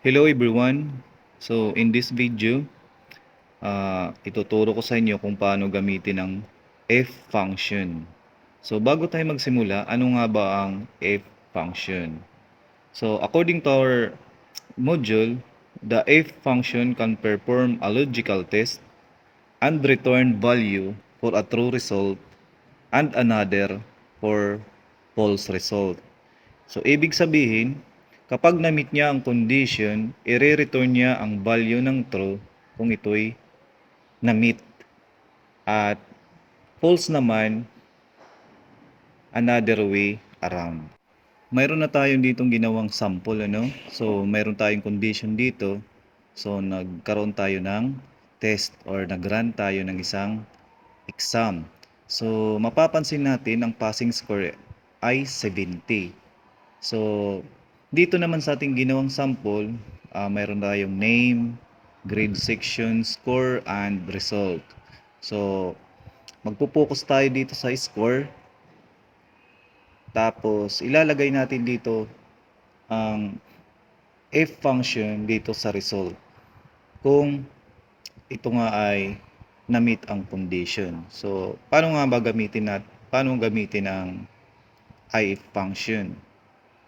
Hello everyone. So in this video, ituturo ko sa inyo kung paano gamitin ang F function. So bago tayo magsimula, ano nga ba ang F function? So according to our module, the F function can perform a logical test and return value for a true result and another for false result. So, ibig sabihin, kapag na-meet niya ang condition, i-return niya ang value ng true kung ito'y na-meet. At false naman, another way around. Mayroon na tayong ditong ginawang sample, ano? So, mayroon tayong condition dito. So, nagkaroon tayo ng test or nag-run tayo ng isang exam. So, mapapansin natin ang passing score ay 70. So, dito naman sa ating ginawang sample, mayroon tayong name, grade section, score, and result. So, magpo-focus tayo dito sa score. Tapos, ilalagay natin dito ang F function dito sa result. Kung ito nga ay na-meet ang condition. So, paano nga ba gamitin ang if function?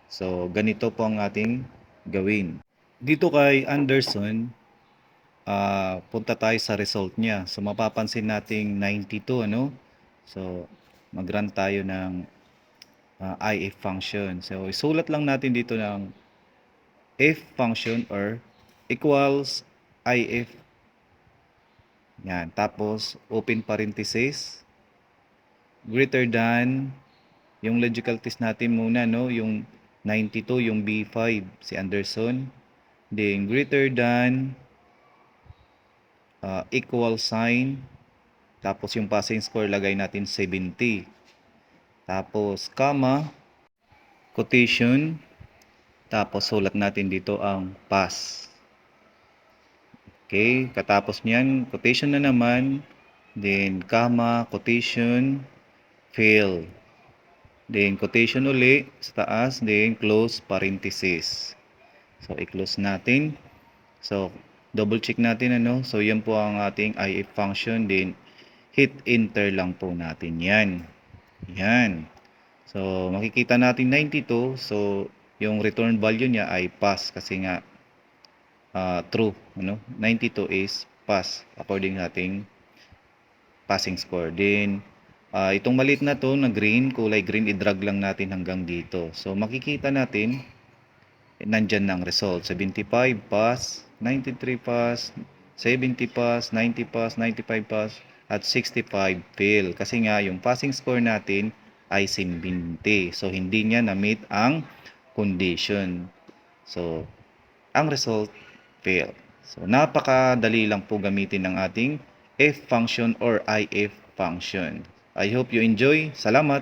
So, ganito po ang ating gawin. Dito kay Anderson, punta tayo sa result niya. So, mapapansin nating 92, ano? So, mag-run tayo ng if function. So, isulat lang natin dito ng if function or equals if. Yan. Tapos, open parenthesis, greater than, yung logical test natin muna, no? Yung 92, yung B5, si Anderson. Then, greater than, equal sign. Tapos, yung passing score, lagay natin 70. Tapos, comma, quotation. Tapos, sulat natin dito ang pass. Okay, katapos niyan, quotation na naman. Then, comma, quotation, fail. Then, quotation uli sa taas. Then, close parenthesis. So, i-close natin. So, double check natin, ano. So, yan po ang ating if function. Then, hit enter lang po natin yan. Yan. So, makikita natin 92. So, yung return value niya ay pass kasi nga true. Ano? 92 is pass according sa ating passing score. Then, itong maliit na to na green, kulay green, i-drag lang natin hanggang dito. So, makikita natin, nandyan ng result. 75 pass, 93 pass, 70 pass, 90 pass, 95 pass, at 65 fail. Kasi nga, yung passing score natin ay 70. So, hindi niya na-meet ang condition. So, ang result, fail. So, napakadali lang po gamitin ng ating F function or if function. I hope you enjoy. Salamat!